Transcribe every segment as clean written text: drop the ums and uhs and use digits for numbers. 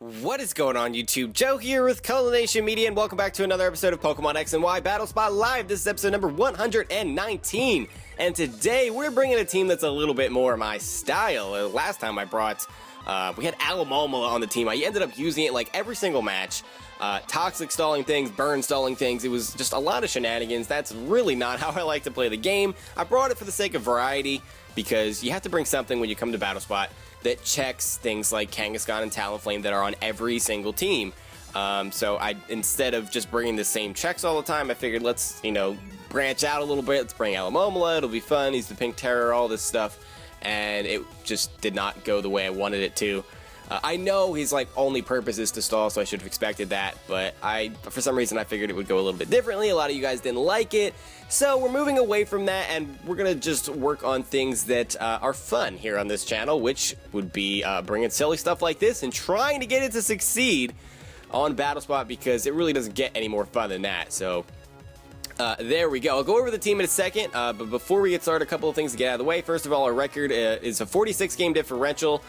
What is going on, YouTube? Joe here with Culination Media, and welcome back to another episode of Pokemon X and Y Battle Spot Live. This is episode number 119, and today we're bringing a team that's a little bit more my style. Last time I brought, we had Alomomola on the team. I ended up using it like every single match. Toxic stalling things, burn stalling things. It was just a lot of shenanigans. That's really not how I like to play the game. I brought it for the sake of variety, because you have to bring something when you come to Battle Spot that checks things like Kangaskhan and Talonflame that are on every single team. So instead of just bringing the same checks all the time, I figured let's, branch out a little bit. Let's bring Alomomola. It'll be fun. He's the Pink Terror, all this stuff. And it just did not go the way I wanted it to. I know his only purpose is to stall, so I should have expected that, but for some reason I figured it would go a little bit differently. A lot of you guys didn't like it, so we're moving away from that, and we're gonna just work on things that are fun here on this channel, which would be bringing silly stuff like this and trying to get it to succeed on Battle Spot, because it really doesn't get any more fun than that. So there we go. I'll go over the team in a second, but before we get started, a couple of things to get out of the way. First of all, our record is a 46 game differential.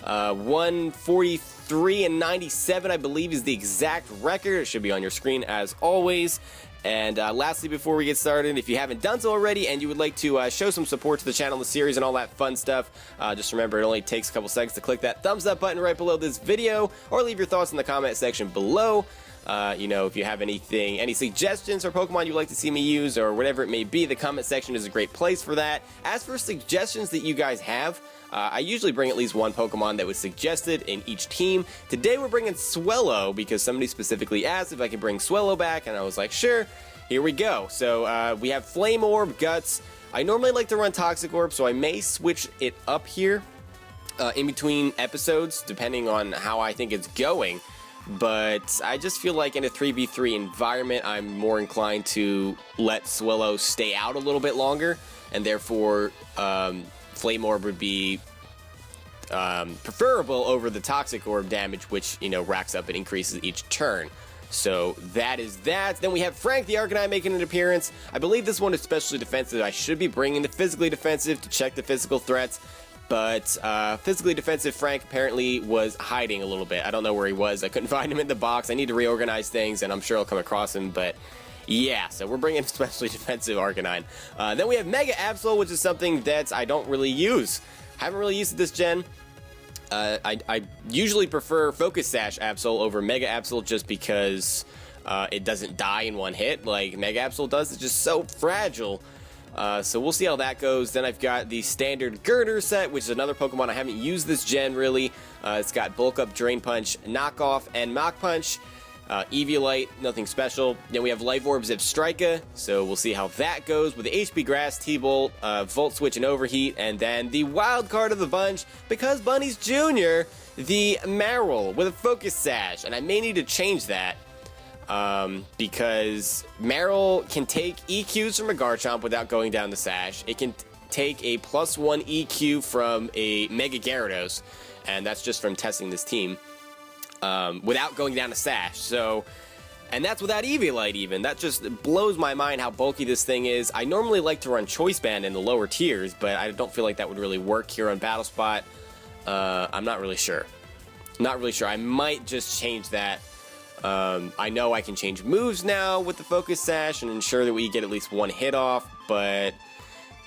143 and 97, I believe, is the exact record. It should be on your screen as always. And lastly, before we get started, if you haven't done so already and you would like to show some support to the channel, the series, and all that fun stuff, just remember it only takes a couple seconds to click that thumbs up button right below this video, or leave your thoughts in the comment section below. If you have any suggestions or Pokemon you'd like to see me use, or whatever it may be, the comment section is a great place for that. As for suggestions that you guys have, I usually bring at least one Pokemon that was suggested in each team. Today we're bringing Swellow, because somebody specifically asked if I could bring Swellow back, and I was like, sure, here we go. So we have Flame Orb, Guts. I normally like to run Toxic Orb, so I may switch it up here in between episodes, depending on how I think it's going. But I just feel like in a 3v3 environment, I'm more inclined to let Swellow stay out a little bit longer, and therefore Flame Orb would be preferable over the Toxic Orb damage, which, racks up and increases each turn. So that is that. Then we have Frank the Arcanine making an appearance. I believe this one is especially defensive. I should be bringing the physically defensive to check the physical threats. But physically defensive Frank apparently was hiding a little bit. I don't know where he was. I couldn't find him in the box. I need to reorganize things, and I'm sure I'll come across him. But yeah, so we're bringing especially defensive Arcanine. Then we have Mega Absol, which is something that I don't really use. Haven't really used it this gen. I usually prefer Focus Sash Absol over Mega Absol, just because it doesn't die in one hit like Mega Absol does. It's just so fragile. So we'll see how that goes. Then I've got the standard Girder set, which is another Pokemon I haven't used this gen, really. It's got Bulk Up, Drain Punch, Knockoff, and Mach Punch. Eviolite, nothing special. Then we have Life Orb, Zipstrika, so we'll see how that goes with the HP Grass, T-Bolt, Volt Switch, and Overheat. And then the wild card of the bunch, BecuzBunnies Jr, the Marill, with a Focus Sash. And I may need to change that. Because Marill can take EQs from a Garchomp without going down the Sash. It can take a +1 EQ from a Mega Gyarados, and that's just from testing this team, without going down a Sash. So, and that's without Eviolite even. That just blows my mind how bulky this thing is. I normally like to run Choice Band in the lower tiers, but I don't feel like that would really work here on Battle Spot. I'm not really sure. Not really sure. I might just change that. I know I can change moves now with the Focus Sash and ensure that we get at least one hit off, but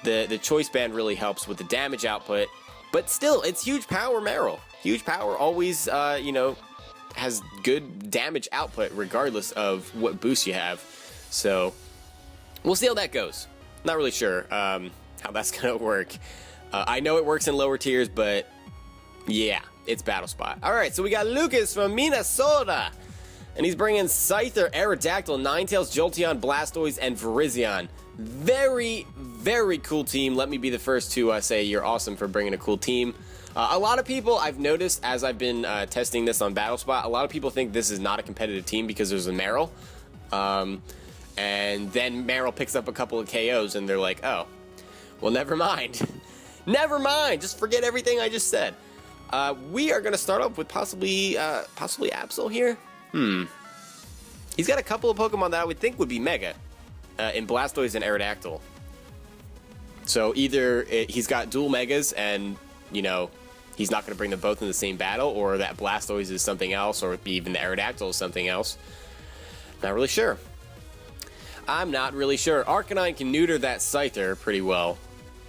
the Choice Band really helps with the damage output. But still, it's huge power Marill. Huge power always, has good damage output regardless of what boost you have. So we'll see how that goes. Not really sure how that's gonna work. I know it works in lower tiers, but yeah, it's Battle Spot. All right, so we got Lucas from Minnesota. And he's bringing Scyther, Aerodactyl, Ninetales, Jolteon, Blastoise, and Virizion. Very, very cool team. Let me be the first to say you're awesome for bringing a cool team. A lot of people, I've noticed as I've been testing this on Battle Spot, a lot of people think this is not a competitive team because there's a Marill. And then Marill picks up a couple of KOs and they're like, oh, well, never mind. Never mind. Just forget everything I just said. We are going to start off with possibly Absol here. He's got a couple of Pokemon that I would think would be Mega in Blastoise and Aerodactyl. So either he's got dual Megas and, he's not going to bring them both in the same battle, or that Blastoise is something else, or even the Aerodactyl is something else. Not really sure. I'm not really sure. Arcanine can neuter that Scyther pretty well.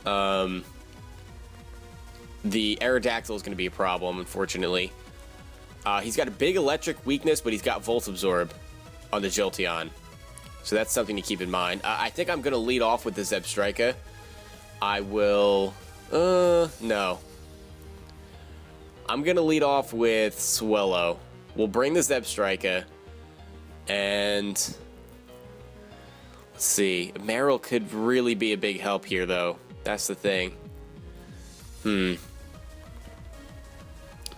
The Aerodactyl is going to be a problem, unfortunately. He's got a big electric weakness, but he's got Volt Absorb on the Jolteon. So that's something to keep in mind. I think I'm going to lead off with the Zebstrika. I will... no. I'm going to lead off with Swellow. We'll bring the Zebstrika. And... let's see. Marill could really be a big help here, though. That's the thing.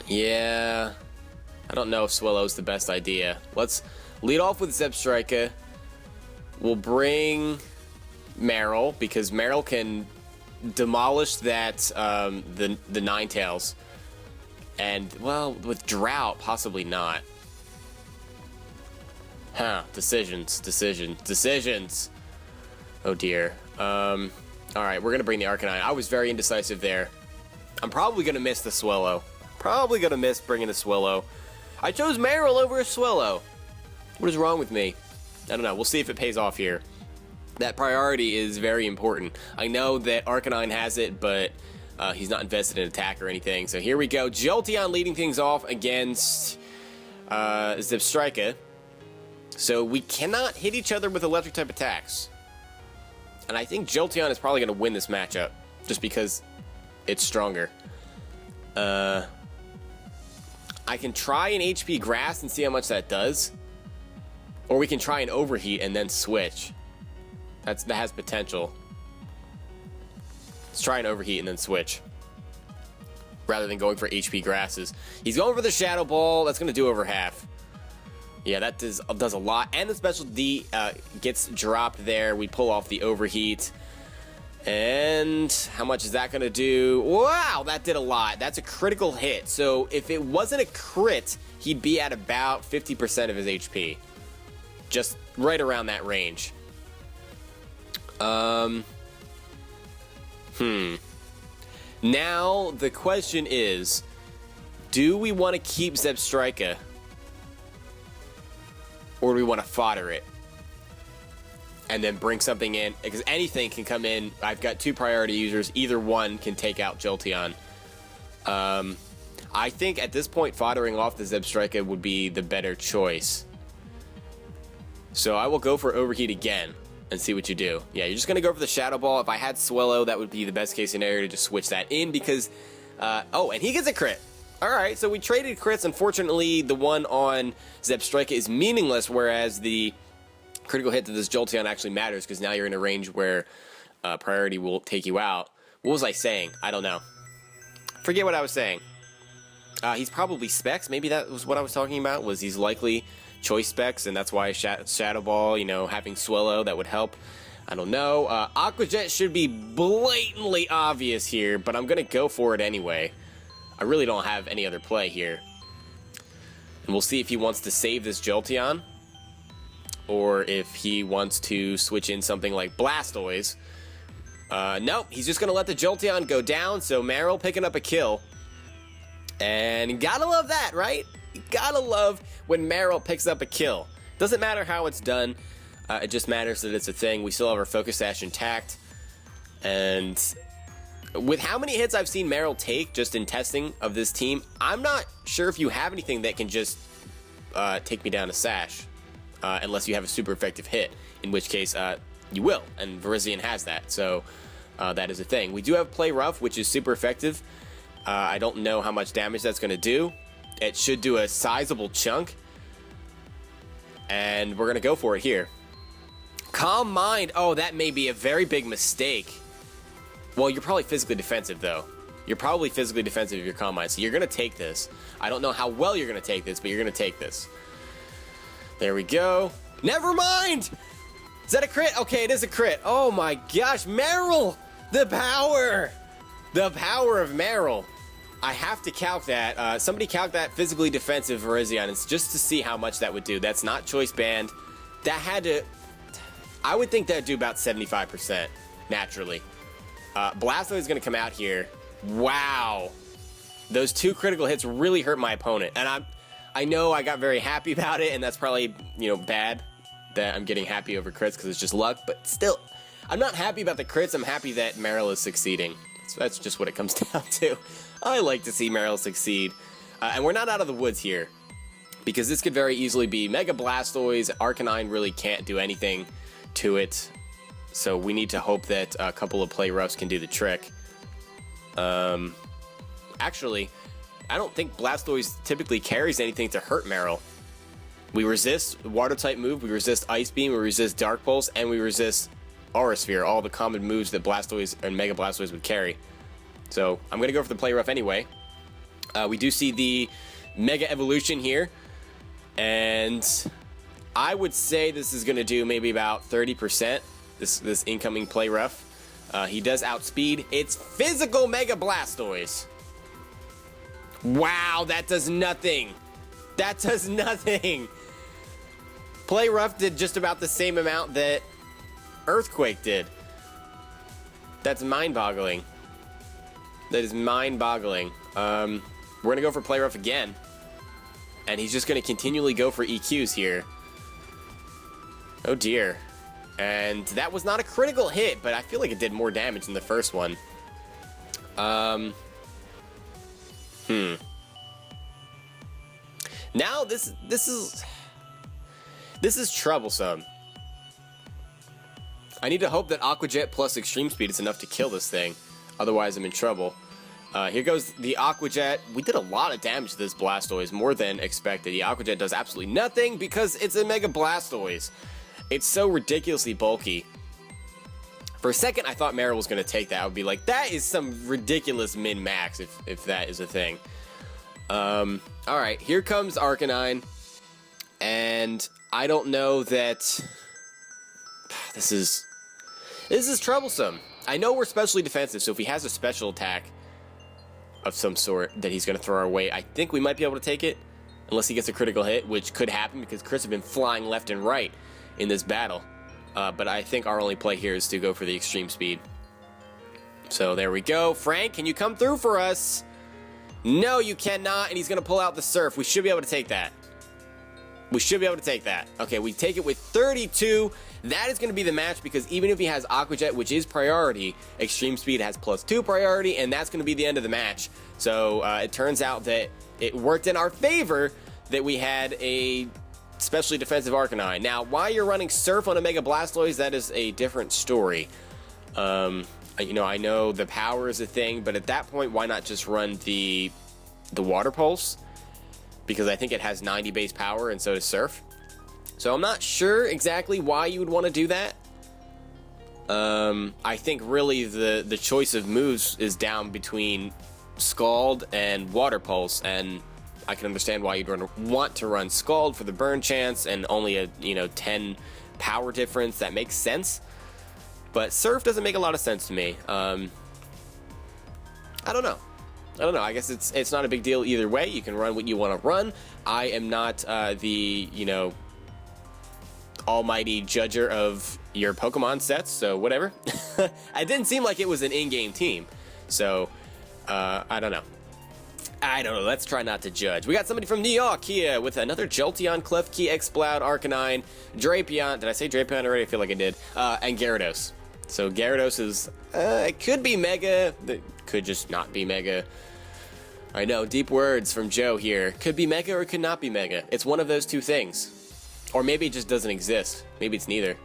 Yeah... I don't know if Swellow's the best idea. Let's lead off with Zebstrika. We'll bring Marill, because Marill can demolish that, the Ninetales. And, well, with Drought, possibly not. Huh, decisions. Oh dear. Alright, we're gonna bring the Arcanine. I was very indecisive there. I'm probably gonna miss the Swellow. Probably gonna miss bringing the Swellow. I chose Marill over a Swellow. What is wrong with me? I don't know. We'll see if it pays off here. That priority is very important. I know that Arcanine has it, but he's not invested in attack or anything. So here we go. Jolteon leading things off against Zebstrika. So we cannot hit each other with electric type attacks. And I think Jolteon is probably going to win this matchup, just because it's stronger. I can try an HP Grass and see how much that does. Or we can try an Overheat and then switch. That has potential. Let's try an Overheat and then switch, rather than going for HP Grasses. He's going for the Shadow Ball. That's going to do over half. Yeah, that does a lot. And the Special D gets dropped there. We pull off the Overheat. And how much is that going to do? Wow, that did a lot. That's a critical hit. So if it wasn't a crit, he'd be at about 50% of his HP. Just right around that range. Now, the question is, do we want to keep Zebstrika? Or do we want to fodder it? And then bring something in, because anything can come in. I've got two priority users. Either one can take out Jolteon. I think at this point, foddering off the Zebstrika would be the better choice. So I will go for Overheat again and see what you do. Yeah, you're just going to go for the Shadow Ball. If I had Swellow, that would be the best case scenario to just switch that in, because... oh, and he gets a crit. Alright, so we traded crits. Unfortunately, the one on Zebstrika is meaningless, whereas the critical hit to this Jolteon actually matters, because now you're in a range where priority will take you out. What was I saying? I don't know. Forget what I was saying. He's probably Specs. Maybe that was what I was talking about, was he's likely Choice Specs, and that's why Shadow Ball, you know, having Swellow, that would help. I don't know. Aqua Jet should be blatantly obvious here, but I'm going to go for it anyway. I really don't have any other play here. And we'll see if he wants to save this Jolteon, or if he wants to switch in something like Blastoise. Nope, he's just going to let the Jolteon go down, so Marill picking up a kill. And gotta love that, right? Gotta love when Marill picks up a kill. Doesn't matter how it's done, it just matters that it's a thing. We still have our Focus Sash intact. And with how many hits I've seen Marill take just in testing of this team, I'm not sure if you have anything that can just take me down a Sash. Unless you have a super effective hit, in which case you will, and Virizion has that, so that is a thing. We do have Play Rough, which is super effective. I don't know how much damage that's going to do. It should do a sizable chunk, and we're going to go for it here. Calm Mind, oh, that may be a very big mistake. Well, you're probably physically defensive, though. You're probably physically defensive if you're Calm Mind, so you're going to take this. I don't know how well you're going to take this, but you're going to take this. There we go. Never mind! Is that a crit? Okay, it is a crit. Oh my gosh, Marill! The power! The power of Marill. I have to calc that. Somebody calc that physically defensive Virizion, it's just to see how much that would do. That's not choice banned. That had to... I would think that would do about 75%, naturally. Blastoise is going to come out here. Wow. Those 2 critical hits really hurt my opponent, and I know I got very happy about it, and that's probably, you know, bad that I'm getting happy over crits because it's just luck, but still, I'm not happy about the crits. I'm happy that Marill is succeeding. So that's just what it comes down to. I like to see Marill succeed, and we're not out of the woods here, because this could very easily be Mega Blastoise. Arcanine really can't do anything to it, so we need to hope that a couple of play roughs can do the trick. Actually, I don't think Blastoise typically carries anything to hurt Marill. We resist Water-type move, we resist Ice Beam, we resist Dark Pulse, and we resist Aura Sphere, all the common moves that Blastoise and Mega Blastoise would carry. So I'm going to go for the play rough anyway. We do see the Mega Evolution here, and I would say this is going to do maybe about 30%, this incoming play rough. He does outspeed. It's physical Mega Blastoise. Wow, that does nothing. That does nothing. Play rough did just about the same amount that Earthquake did. That's mind-boggling. That is mind-boggling. We're going to go for play rough again. And he's just going to continually go for EQs here. Oh dear. And that was not a critical hit, but I feel like it did more damage than the first one. Now this is troublesome. I need to hope that Aqua Jet plus Extreme Speed is enough to kill this thing. Otherwise, I'm in trouble. Here goes the Aqua Jet. We did a lot of damage to this Blastoise, more than expected. The Aqua Jet does absolutely nothing because it's a Mega Blastoise. It's so ridiculously bulky. For a second, I thought Marill was going to take that. I would be like, that is some ridiculous min-max, if that is a thing. Alright, here comes Arcanine. And I don't know that... This is troublesome. I know we're specially defensive, so if he has a special attack of some sort that he's going to throw our way, I think we might be able to take it. Unless he gets a critical hit, which could happen because Chris has been flying left and right in this battle. But I think our only play here is to go for the Extreme Speed. So there we go. Frank, can you come through for us? No, you cannot, and he's going to pull out the Surf. We should be able to take that. We should be able to take that. Okay, we take it with 32. That is going to be the match because even if he has Aqua Jet, which is priority, Extreme Speed has +2 priority, and that's going to be the end of the match. So it turns out that it worked in our favor that we had a especially defensive Arcanine. Now, why you're running Surf on a Mega Blastoise, that is a different story. You know, I know the power is a thing, but at that point, why not just run the Water Pulse? Because I think it has 90 base power, and so does Surf. So I'm not sure exactly why you would want to do that. I think really the choice of moves is down between Scald and Water Pulse, and I can understand why you'd want to run Scald for the burn chance and only a 10 power difference. That makes sense, but Surf doesn't make a lot of sense to me. I don't know. I guess it's not a big deal either way. You can run what you want to run. I am not the almighty judger of your Pokemon sets, so whatever. It didn't seem like it was an in-game team, so I don't know. Let's try not to judge. We got somebody from New York here with another Jolteon, Klefki, Exploud, Arcanine, Drapion. Did I say Drapion already? I feel like I did. And Gyarados. So Gyarados is, it could be Mega. It could just not be Mega. I know, deep words from Joe here. Could be Mega or it could not be Mega. It's one of those two things. Or maybe it just doesn't exist. Maybe it's neither.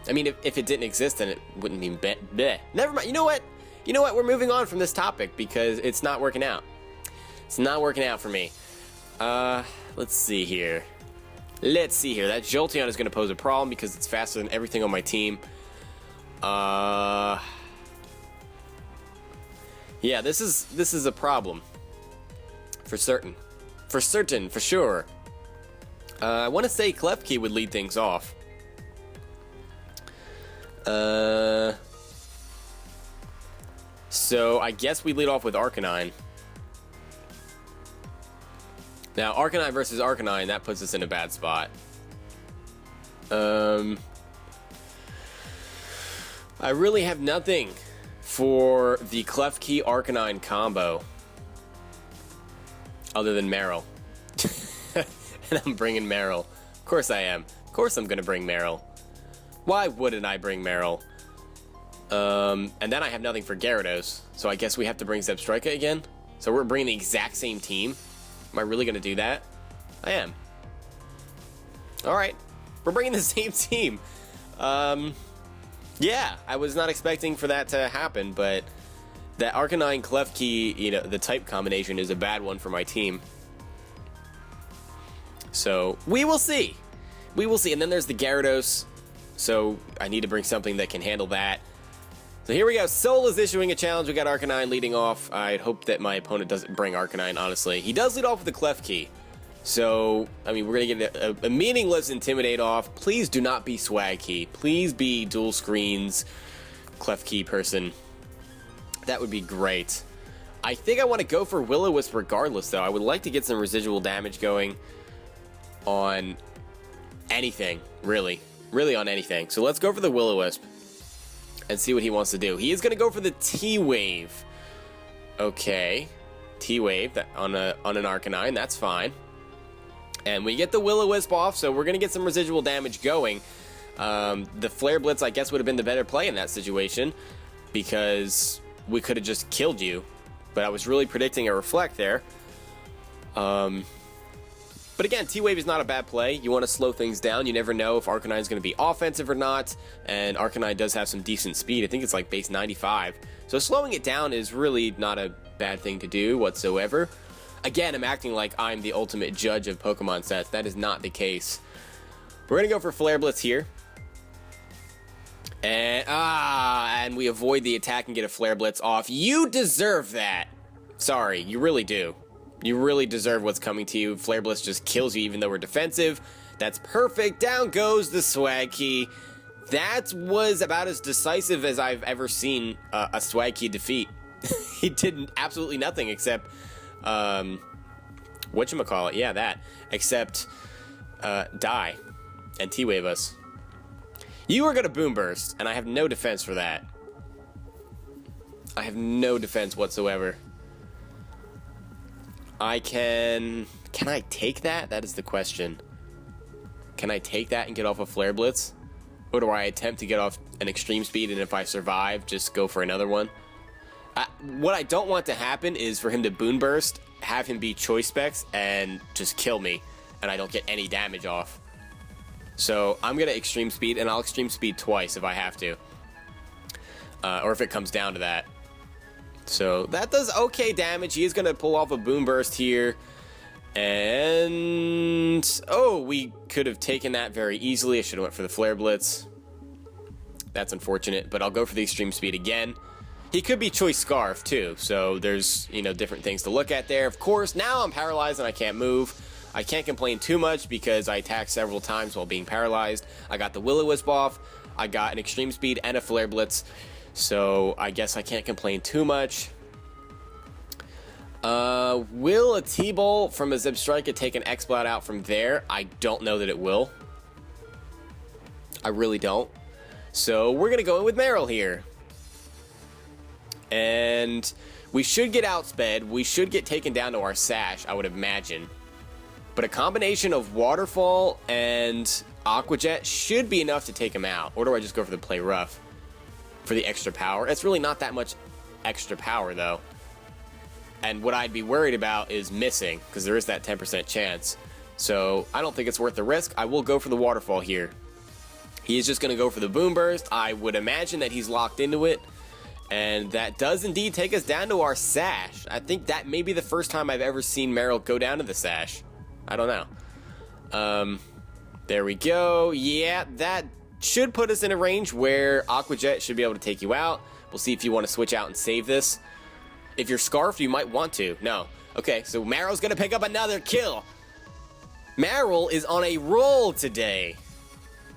I mean, if it didn't exist, then it wouldn't be bleh. Never mind. You know what? We're moving on from this topic because it's not working out. It's not working out for me. Let's see here. That Jolteon is going to pose a problem because it's faster than everything on my team. Yeah, this is a problem. For certain. For sure. I want to say Klefki would lead things off. So I guess we lead off with Arcanine. Now, Arcanine versus Arcanine, that puts us in a bad spot. I really have nothing for the Klefki Arcanine combo. other than Marill. And I'm bringing Marill. Of course I am. Of course I'm going to bring Marill. Why wouldn't I bring Marill? And then I have nothing for Gyarados. So I guess we have to bring Zebstrika again? So we're bringing the exact same team? Am I really going to do that? I am. Alright. We're bringing the same team. Yeah, I was not expecting for that to happen, but that Arcanine Klefki, you know, the type combination is a bad one for my team. So, we will see. We will see. And then there's the Gyarados. So, I need to bring something that can handle that. So here we go. Soul is issuing a challenge. We got Arcanine leading off. I hope that my opponent doesn't bring Arcanine, honestly. He does lead off with the Klefki. So, I mean, we're going to get a meaningless Intimidate off. Please do not be Swag Key. Please be Dual Screens Klefki person. That would be great. I think I want to go for Will-O-Wisp regardless, though. I would like to get some residual damage going on anything, really. Really on anything. So let's go for the Will-O-Wisp and see what he wants to do. He is going to go for the T-Wave. Okay. T-Wave on an Arcanine. That's fine. And we get the Will-O-Wisp off, so we're going to get some residual damage going. The Flare Blitz, I guess, would have been the better play in that situation because we could have just killed you. But I was really predicting a Reflect there. But again, T-Wave is not a bad play. You want to slow things down. You never know if Arcanine is going to be offensive or not. And Arcanine does have some decent speed. I think it's like base 95. So slowing it down is really not a bad thing to do whatsoever. Again, I'm acting like I'm the ultimate judge of Pokemon sets. That is not the case. We're going to go for Flare Blitz here. And we avoid the attack and get a Flare Blitz off. You deserve that. Sorry, you really do. You really deserve what's coming to you. Flare Blitz just kills you even though we're defensive. That's perfect. Down goes the Swag Key. That was about as decisive as I've ever seen a Swag Key defeat. He did absolutely nothing except... whatchamacallit? Yeah, that. Except die and T-Wave us. You are going to Boom Burst, and I have no defense for that. I have no defense whatsoever. Can I take that? That is the question. Can I take that and get off a Flare Blitz? Or do I attempt to get off an Extreme Speed, and if I survive, just go for another one? What I don't want to happen is for him to Boom Burst, have him be Choice Specs, and just kill me, and I don't get any damage off. So I'm going to Extreme Speed, and I'll Extreme Speed twice if I have to. Or if it comes down to that. So that does okay damage. He is going to pull off a Boom Burst here. And... oh, we could have taken that very easily. I should have went for the Flare Blitz. That's unfortunate, but I'll go for the Extreme Speed again. He could be Choice Scarf, too. So there's, you know, different things to look at there. Of course, now I'm paralyzed and I can't move. I can't complain too much because I attacked several times while being paralyzed. I got the Will-O-Wisp off. I got an Extreme Speed and a Flare Blitz. So I guess I can't complain too much. Will a T-Bolt from a Zebstrika take an X-Blood out from there? I don't know that it will. I really don't. So we're going to go in with Marill here. And we should get outsped. We should get taken down to our Sash, I would imagine. But a combination of Waterfall and Aqua Jet should be enough to take him out. Or do I just go for the Play Rough for the extra power? It's really not that much extra power, though. And what I'd be worried about is missing, because there is that 10% chance. So I don't think it's worth the risk. I will go for the Waterfall here. He is just going to go for the Boom Burst. I would imagine that he's locked into it. And that does indeed take us down to our Sash. I think that may be the first time I've ever seen Marill go down to the Sash. I don't know. There we go. Yeah, that should put us in a range where Aqua Jet should be able to take you out. We'll see if you want to switch out and save this. If you're Scarfed, you might want to. No. Okay, so Marill's going to pick up another kill. Marill is on a roll today.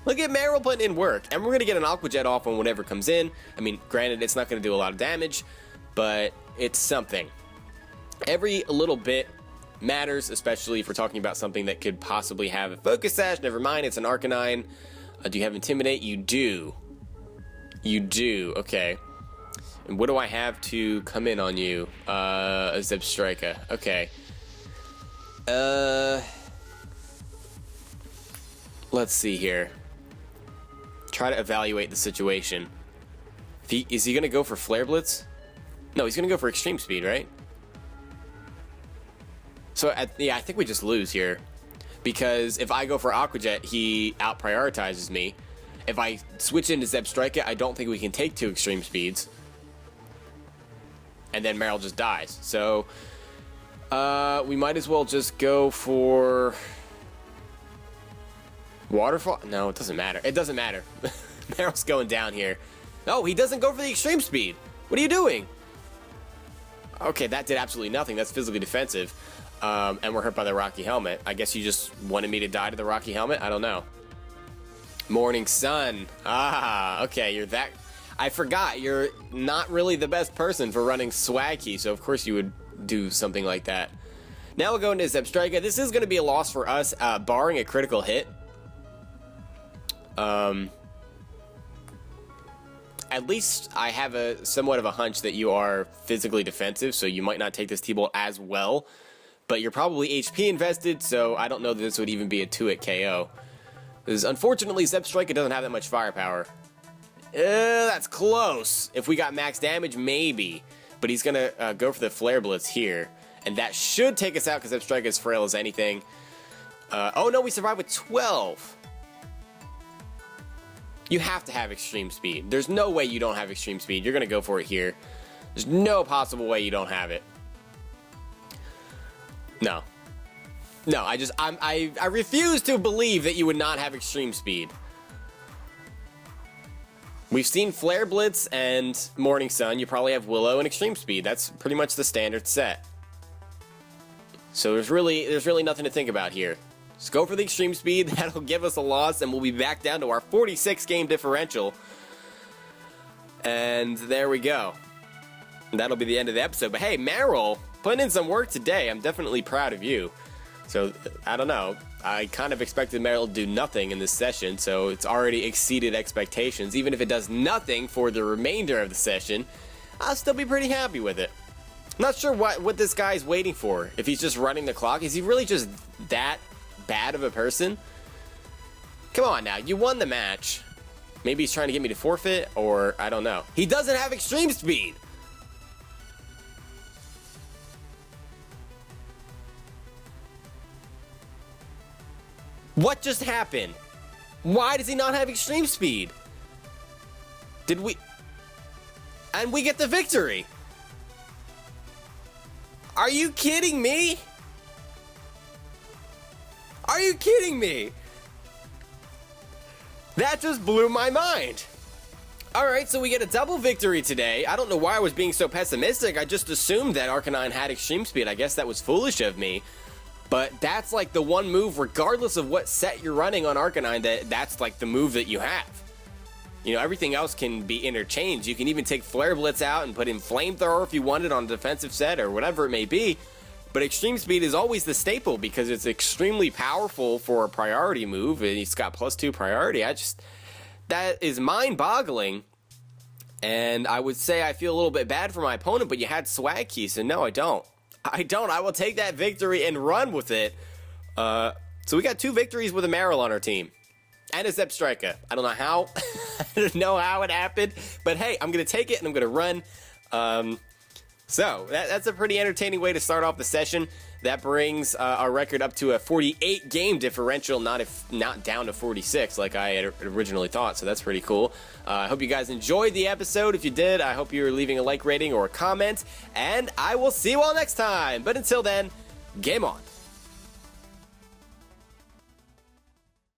Look at Marill putting in work. And we're going to get an Aqua Jet off on whatever comes in. I mean, granted, it's not going to do a lot of damage, but it's something. Every little bit matters, especially if we're talking about something that could possibly have a Focus Sash. Never mind, it's an Arcanine. Do you have Intimidate? You do. You do. Okay. And what do I have to come in on you? A Zebstrika. Okay. Let's see here. Try to evaluate the situation. Is he gonna go for Flare Blitz? No, he's gonna go for Extreme Speed, right? So, yeah, I think we just lose here. Because if I go for Aqua Jet, he out-prioritizes me. If I switch into Zebstrika, I don't think we can take 2 Extreme Speeds. And then Marill just dies. So, we might as well just go for... Waterfall? No, it doesn't matter. It doesn't matter. Marill's going down here. No, he doesn't go for the Extreme Speed. What are you doing? Okay, that did absolutely nothing. That's physically defensive. And we're hurt by the Rocky Helmet. I guess you just wanted me to die to the Rocky Helmet? I don't know. Morning Sun. Ah, okay, you're that... I forgot, you're not really the best person for running Swag Key, so of course you would do something like that. Now we'll go into Zebstrika. This is going to be a loss for us, barring a critical hit. At least I have a somewhat of a hunch that you are physically defensive, so you might not take this T-Bolt as well. But you're probably HP invested, so I don't know that this would even be a 2-hit KO. Because unfortunately, Zebstrika doesn't have that much firepower. That's close. If we got max damage, maybe. But he's going to go for the Flare Blitz here. And that should take us out, because Zebstrika is frail as anything. Oh no, we survived with 12. You have to have Extreme Speed. There's no way you don't have Extreme Speed. You're going to go for it here. There's no possible way you don't have it. No. No, I refuse to believe that you would not have Extreme Speed. We've seen Flare Blitz and Morning Sun. You probably have Willow and Extreme Speed. That's pretty much the standard set. So there's really nothing to think about here. Just go for the Extreme Speed. That'll give us a loss, and we'll be back down to our 46-game differential. And there we go. And that'll be the end of the episode. But hey, Marill, putting in some work today. I'm definitely proud of you. So, I don't know. I kind of expected Marill to do nothing in this session, so it's already exceeded expectations. Even if it does nothing for the remainder of the session, I'll still be pretty happy with it. I'm not sure what this guy's waiting for. If he's just running the clock, is he really just that bad of a person? Come on now, you won the match. Maybe he's trying to get me to forfeit, or I don't know. He doesn't have Extreme Speed! What just happened? Why does he not have Extreme Speed? Did we... And we get the victory! Are you kidding me? Are you kidding me? That just blew my mind. Alright, so we get a double victory today. I don't know why I was being so pessimistic. I just assumed that Arcanine had Extreme Speed. I guess that was foolish of me. But that's like the one move, regardless of what set you're running on Arcanine, that's like the move that you have. You know, everything else can be interchanged. You can even take Flare Blitz out and put in Flamethrower if you wanted on a defensive set or whatever it may be. But Extreme Speed is always the staple because it's extremely powerful for a priority move. And it's got +2 priority. That is mind-boggling. And I would say I feel a little bit bad for my opponent, but you had Swag Key, so no, I don't. I will take that victory and run with it. So we got 2 victories with a Marill on our team. And a Zebstrika. I don't know how. I don't know how it happened. But hey, I'm going to take it and I'm going to run. So that's a pretty entertaining way to start off the session. That brings our record up to a 48-game differential, not down to 46 like I had originally thought. So that's pretty cool. I hope you guys enjoyed the episode. If you did, I hope you're leaving a like rating or a comment. And I will see you all next time. But until then, game on.